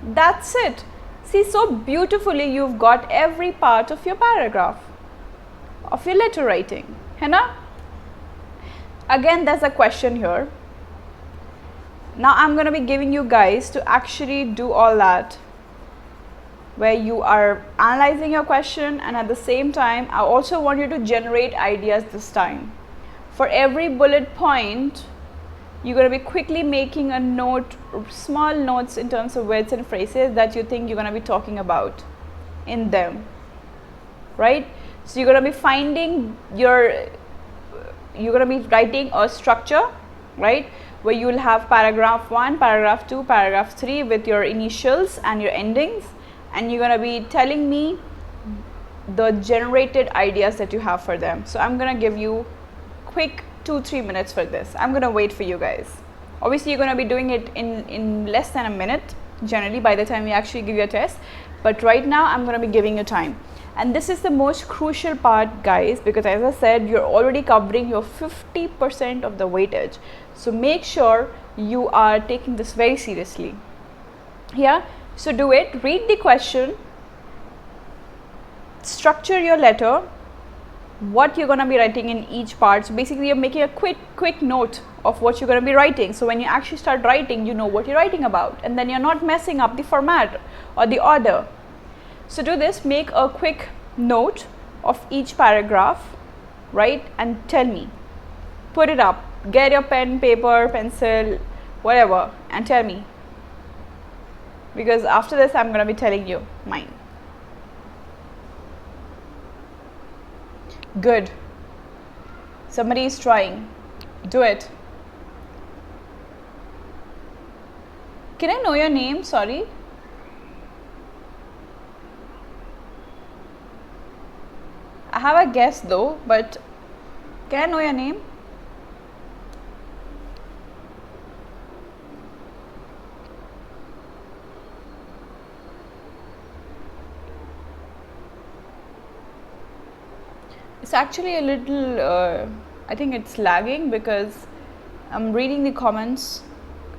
That's it. See, so beautifully you've got every part of your paragraph of your letter writing, है ना? Again, there's a question here. Now I'm going to be giving you guys to actually do all that, where you are analyzing your question, and at the same time I also want you to generate ideas this time. For every bullet point you're going to be quickly making a note, small notes in terms of words and phrases that you think you're going to be talking about in them, right? So you're going to be finding you're going to be writing a structure, right, where you will have paragraph 1, paragraph 2, paragraph 3 with your initials and your endings, and you're going to be telling me the generated ideas that you have for them. So I'm going to give you quick 2-3 minutes for this. I'm going to wait for you guys. Obviously you're going to be doing it in less than a minute generally by the time we actually give you a test, but right now I'm going to be giving you time. And this is the most crucial part, guys, because as I said, you're already covering your 50% of the weightage. So make sure you are taking this very seriously. Yeah, so do it. Read the question, structure your letter, what you're going to be writing in each part. So basically you're making a quick note of what you're going to be writing, so when you actually start writing you know what you're writing about, and then you're not messing up the format or the order. So do this, make a quick note of each paragraph, right, and tell me, put it up, get your pen, paper, pencil, whatever, and tell me, because after this I'm going to be telling you mine. Good. Somebody is trying. Do it. Can I know your name? Sorry. I have a guess though, but can I know your name? It's actually a little, I think it's lagging because I'm reading the comments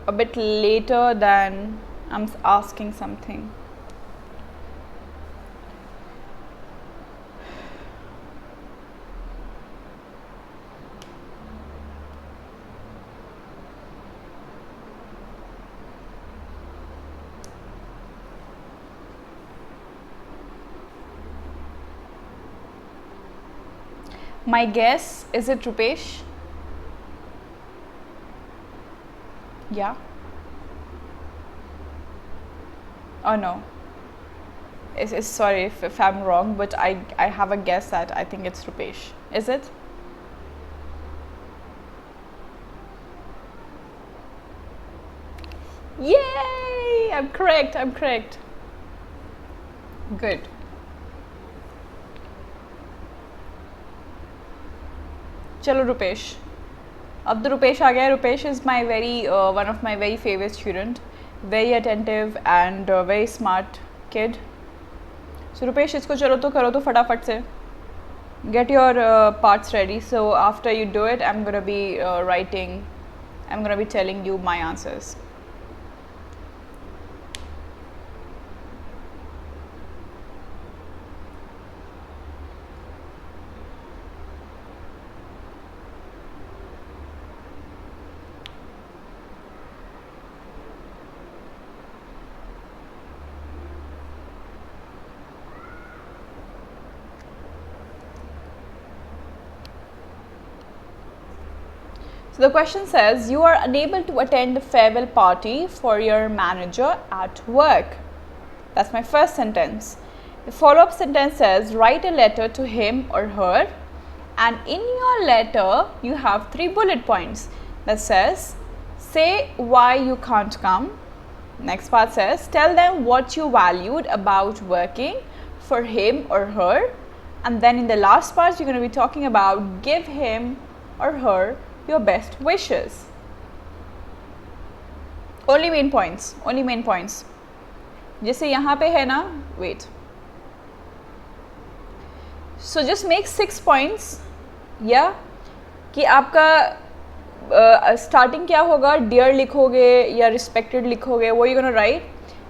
a bit later than I'm asking something. My guess, is it Rupesh? Yeah. Oh no. Sorry if I'm wrong, but I have a guess that I think it's Rupesh. Is it? Yay! I'm correct. I'm correct. Good. Chalo Rupesh. Ab to Rupesh aa gaya. Rupesh is my one of my very favorite student. Very attentive and very smart kid. So Rupesh, isko chalo to karo to fatafat se. Get your parts ready. So after you do it, I'm gonna be writing. I'm gonna be telling you my answers. So the question says, you are unable to attend a farewell party for your manager at work. That's my first sentence. The follow-up sentence says, write a letter to him or her, and in your letter you have 3 bullet points that says, say why you can't come. Next part says, tell them what you valued about working for him or her, and then in the last part you're going to be talking about, give him or her your best wishes. Only main points. Only main points. जैसे यहाँ पे है ना, wait. So just make 6 points. Yeah. कि आपका starting क्या होगा, dear लिखोगे या respected लिखोगे, what you're gonna write,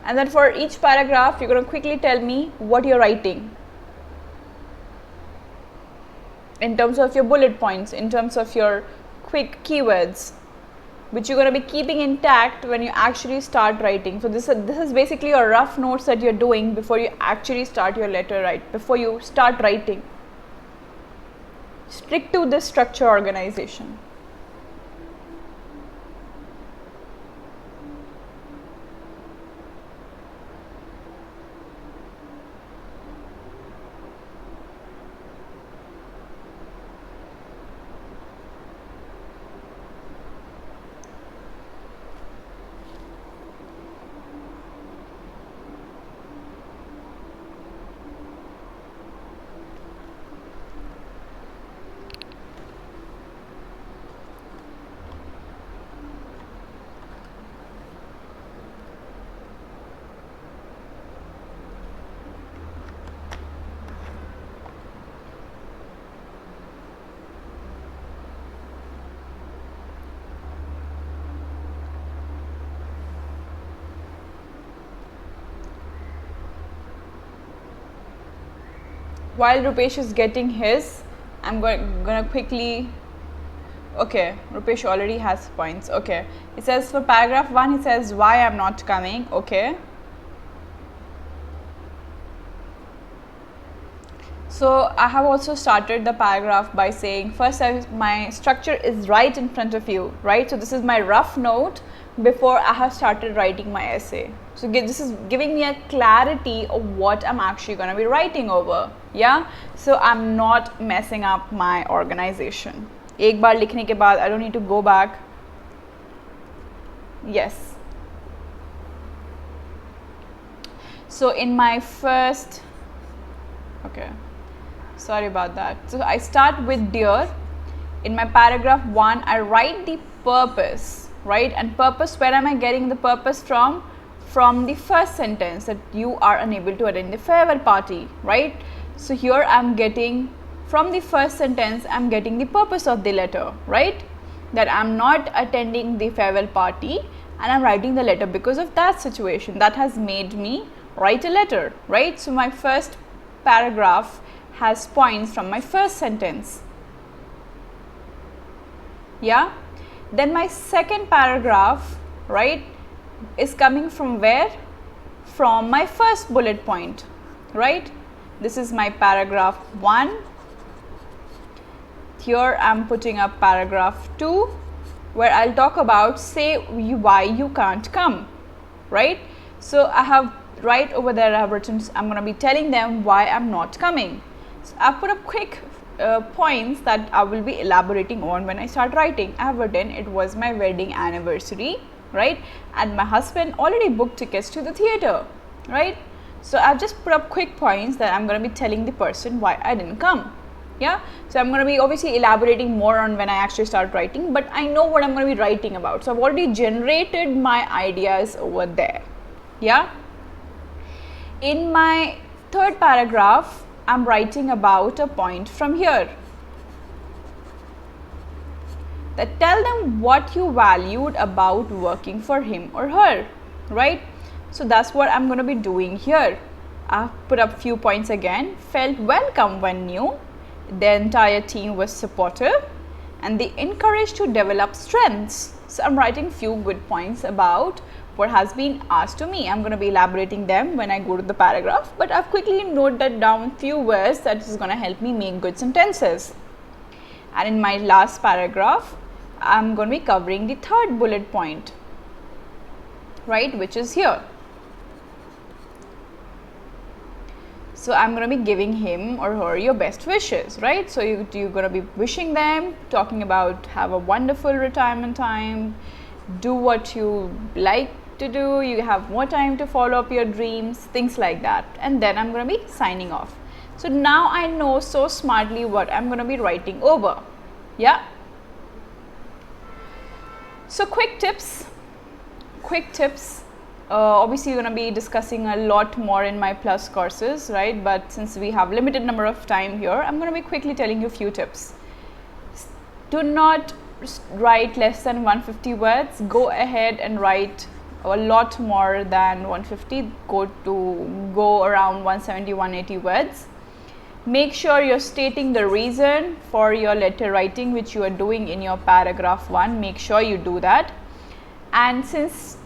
and then for each paragraph you're gonna quickly tell me what you're writing in terms of your bullet points, in terms of your quick keywords, which you're going to be keeping intact when you actually start writing. So this is basically your rough notes that you're doing before you actually start your letter before you start writing. Stick to this structure organization. While Rupesh is getting his, I'm gonna quickly, okay, Rupesh already has points. Okay, it says for paragraph 1, it says why I'm not coming. Okay, so I have also started the paragraph by saying, first my structure is right in front of you, right? So this is my rough note before I have started writing my essay. So this is giving me a clarity of what I'm actually going to be writing over. Yeah, so I'm not messing up my organization. एक बार लिखने के बाद I don't need to go back. Yes. So in my first, okay, sorry about that. So I start with dear. In my paragraph 1, I write the purpose, right? And purpose, where am I getting the purpose from? From the first sentence, that you are unable to attend the farewell party, right? So here I'm getting, from the first sentence, I'm getting the purpose of the letter, right? That I'm not attending the farewell party, and I'm writing the letter because of that situation that has made me write a letter, right? So my first paragraph has points from my first sentence. Yeah, then my second paragraph, right, is coming from where? From my first bullet point, right? This is my paragraph 1. Here I'm putting up paragraph 2, where I'll talk about why you can't come, right? So I have right over there, I have written, I'm going to be telling them why I'm not coming. So I've put up quick points that I will be elaborating on when I start writing. I have written it was my wedding anniversary, right? And my husband already booked tickets to the theater, right? So I've just put up quick points that I'm going to be telling the person why I didn't come. Yeah, so I'm going to be obviously elaborating more on when I actually start writing, but I know what I'm going to be writing about. So I've already generated my ideas over there. Yeah. In my third paragraph, I'm writing about a point from here. That tell them what you valued about working for him or her, right? So that's what I'm going to be doing here. I've put up few points again. Felt welcome when new. The entire team was supportive and they encouraged to develop strengths. So I'm writing few good points about what has been asked to me. I'm going to be elaborating them when I go to the paragraph, but I've quickly noted down few words that is going to help me make good sentences. And in my last paragraph, I'm going to be covering the third bullet point, right, which is here. So I'm going to be giving him or her your best wishes, right? So you're going to be wishing them, talking about have a wonderful retirement time, do what you like to do, you have more time to follow up your dreams, things like that. And then I'm going to be signing off. So now I know so smartly what I'm going to be writing over. Yeah. So quick tips. Obviously you're going to be discussing a lot more in my plus courses, right? But since we have limited number of time here, I'm going to be quickly telling you a few tips. Do not write less than 150 words. Go ahead and write a lot more than 150. Go around 170, 180 words. Make sure you're stating the reason for your letter writing which you are doing in your paragraph 1. Make sure you do that. And since,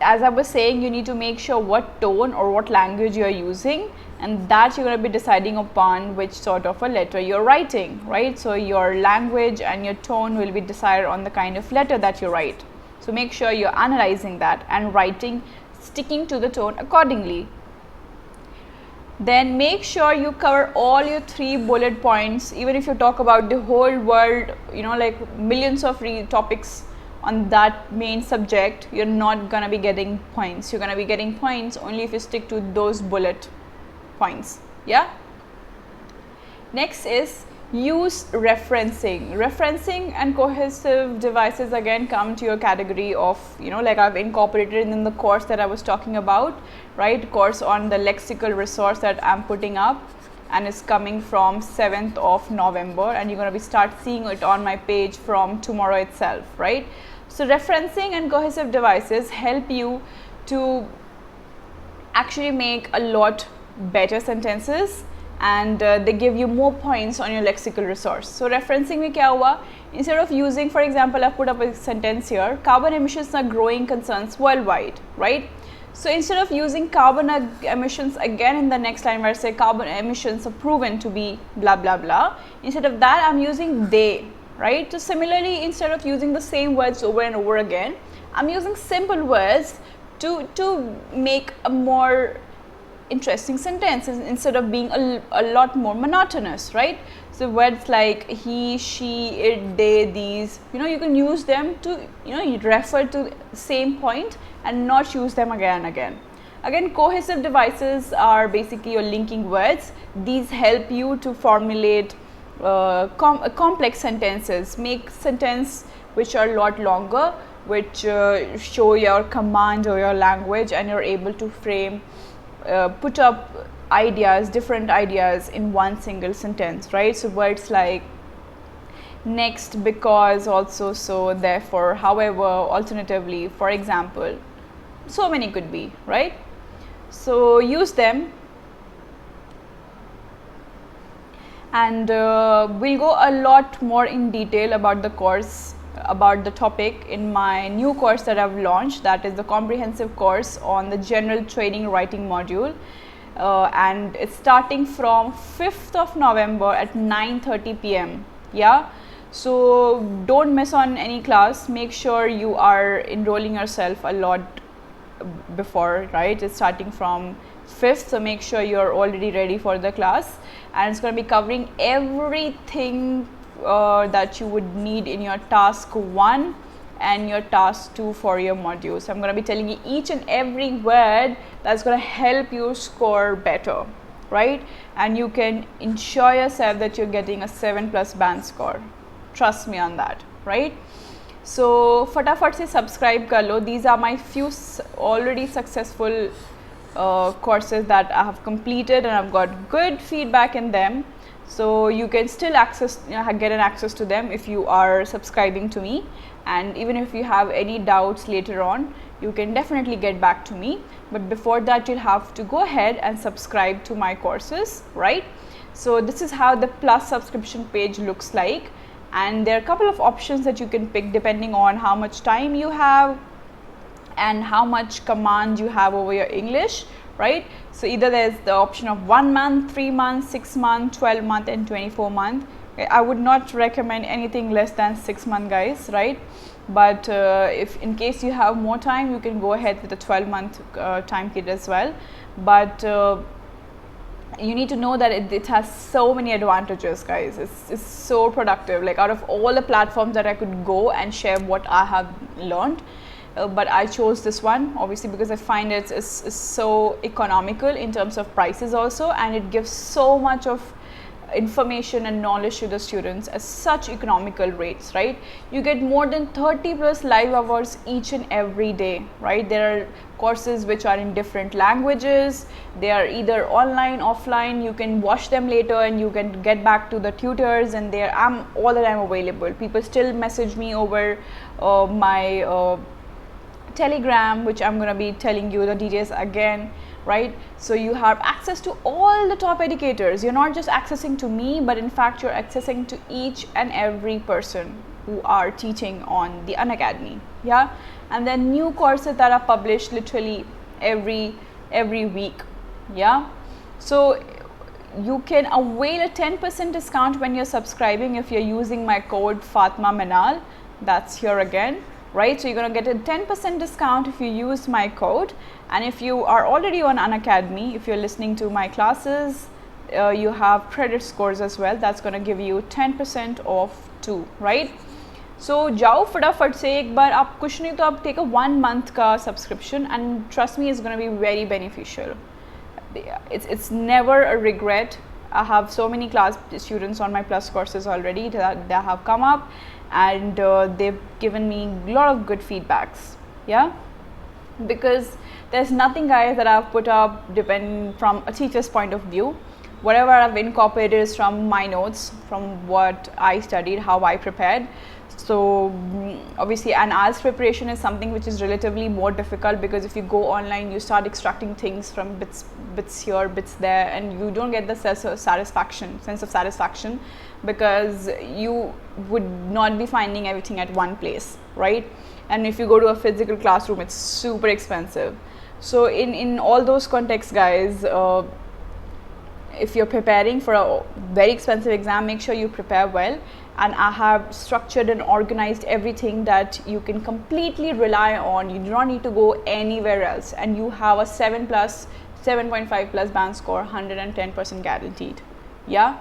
as I was saying, you need to make sure what tone or what language you are using, and that you're going to be deciding upon which sort of a letter you're writing, right? So your language and your tone will be decided on the kind of letter that you write. So make sure you're analyzing that and writing, sticking to the tone accordingly. Then make sure you cover all your 3 bullet points. Even if you talk about the whole world, like millions of topics on that main subject, you're not gonna be getting points. You're gonna be getting points only if you stick to those bullet points. Yeah. Next is use referencing. Referencing and cohesive devices again come to your category of, like I've incorporated in the course that I was talking about, right? Course on the lexical resource that I'm putting up, and it's coming from 7th of November, and you're going to be start seeing it on my page from tomorrow itself, right? So referencing and cohesive devices help you to actually make a lot better sentences, and they give you more points on your lexical resource. So referencing में क्या हुआ, instead of using, for example, I put up a sentence here, carbon emissions are growing concerns worldwide, right? So instead of using carbon emissions again in the next line where I say carbon emissions are proven to be blah blah blah, instead of that I'm using they, right? So similarly, instead of using the same words over and over again, I'm using simple words to make a more interesting sentences instead of being a lot more monotonous, right? So words like he, she, it, they, these, you can use them to, you refer to the same point and not use them again and again. Again, cohesive devices are basically your linking words. These help you to formulate complex sentences, make sentences which are a lot longer, which show your command or your language, and you're able to frame put up ideas, different ideas in one single sentence, right? So words like next, because, also, so, therefore, however, alternatively, for example, so many could be, right? So use them, and we'll go a lot more in detail about the course, about the topic in my new course that I've launched, that is the comprehensive course on the general training writing module, and it's starting from 5th of November at 9:30 p.m. Yeah, So don't miss on any class. Make sure you are enrolling yourself a lot before, right? It's starting from 5th, so make sure you're already ready for the class, and it's going to be covering everything that you would need in your task 1 and your task 2 for your modules. So I'm going to be telling you each and every word that's going to help you score better, right? And you can ensure yourself that you're getting a 7+ band score. Trust me on that, right? So फटाफट से subscribe कर लो. These are my few already successful courses that I have completed, and I've got good feedback in them. So you can still get an access to them if you are subscribing to me, and even if you have any doubts later on, you can definitely get back to me. But before that, you'll have to go ahead and subscribe to my courses, right? So this is how the Plus subscription page looks like, and there are a couple of options that you can pick depending on how much time you have and how much command you have over your English, right? So either there's the option of 1 month, 3 months, 6 months, 12 month and 24 month. I would not recommend anything less than 6 month, guys, right? But if in case you have more time, you can go ahead with the 12-month time period as well. But you need to know that it has so many advantages, guys. It's so productive. Like, out of all the platforms that I could go and share what I have learned, but I chose this one obviously because I find it's so economical in terms of prices also, and it gives so much of information and knowledge to the students at such economical rates, right? You get more than 30+ live hours each and every day, right? There are courses which are in different languages. They are either online, offline. You can watch them later and you can get back to the tutors, and I'm all the time available. People still message me over my Telegram, which I'm going to be telling you the details again, right? So you have access to all the top educators. You're not just accessing to me, but in fact you're accessing to each and every person who are teaching on the Unacademy. Yeah, and then new courses that are published literally every week. Yeah, so you can avail a 10% discount when you're subscribing if you're using my code Fatma Meenaal. That's here again, right? So you're going to get a 10% discount if you use my code. And if you are already on Unacademy, if you're listening to my classes, you have credit scores as well. That's going to give you 10% off too, right? So जाओ फटाफट से एक बार, आप कुछ नहीं तो आप take a 1 month का subscription, and trust me, it's going to be very beneficial. It's never a regret. I have so many class students on my Plus courses already that have come up, and they've given me a lot of good feedbacks. Yeah, because there's nothing, guys, that I've put up depending from a teacher's point of view. Whatever I've incorporated is from my notes, from what I studied, how I prepared. So obviously an IELTS preparation is something which is relatively more difficult, because if you go online, you start extracting things from bits here, bits there, and you don't get the sense of satisfaction, because you would not be finding everything at one place, right? And if you go to a physical classroom, it's super expensive. So in all those contexts, guys, if you're preparing for a very expensive exam, make sure you prepare well. And I have structured and organized everything that you can completely rely on. You do not need to go anywhere else, and you have a 7.5+ band score, 110% guaranteed. Yeah.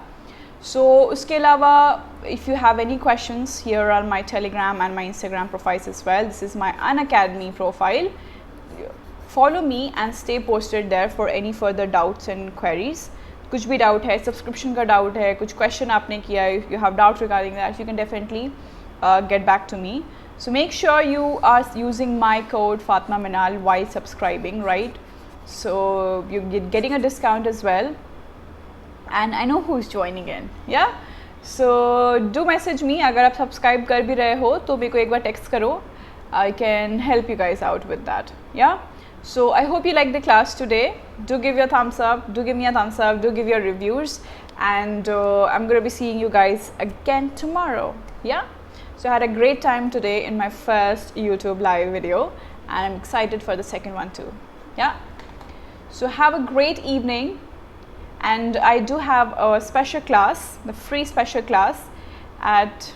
So uske alawa, if you have any questions, here are my Telegram and my Instagram profiles as well. This is my Unacademy profile. Follow me and stay posted there for any further doubts and queries. कुछ भी doubt है, subscription का doubt है, कुछ question आपने किया, if you have doubt regarding that, you can definitely get back to me. So make sure you are using my code Fatma Meenaal while subscribing, right? So you're getting a discount as well, and I know who's joining in. Yeah, so do message me. अगर आप subscribe कर भी रहे हो तो मेरे को एक बार text करो. I can help you guys out with that. Yeah. So I hope you liked the class today. Do give your thumbs up, do give me a thumbs up, do give your reviews, and I'm going to be seeing you guys again tomorrow. Yeah, so I had a great time today in my first YouTube live video, and I'm excited for the second one too. Yeah, so have a great evening, and I do have a special class, the free special class at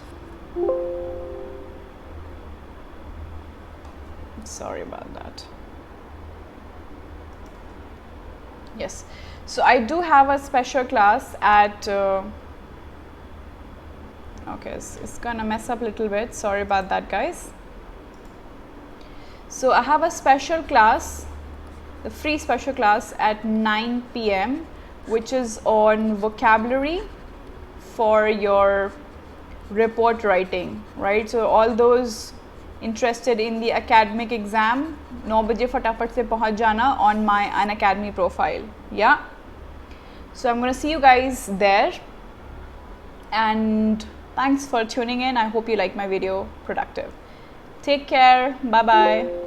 Sorry about that. Yes, so I do have a special class at okay, it's gonna mess up a little bit, sorry about that guys. So I have a special class, the free special class at 9 p.m. which is on vocabulary for your report writing, right? So all those interested in the academic exam, 9 baje फटाफट से पहुंच जाना on my Unacademy profile. Yeah, so I'm gonna see you guys there, and thanks for tuning in. I hope you like my video. Productive. Take care. Bye bye.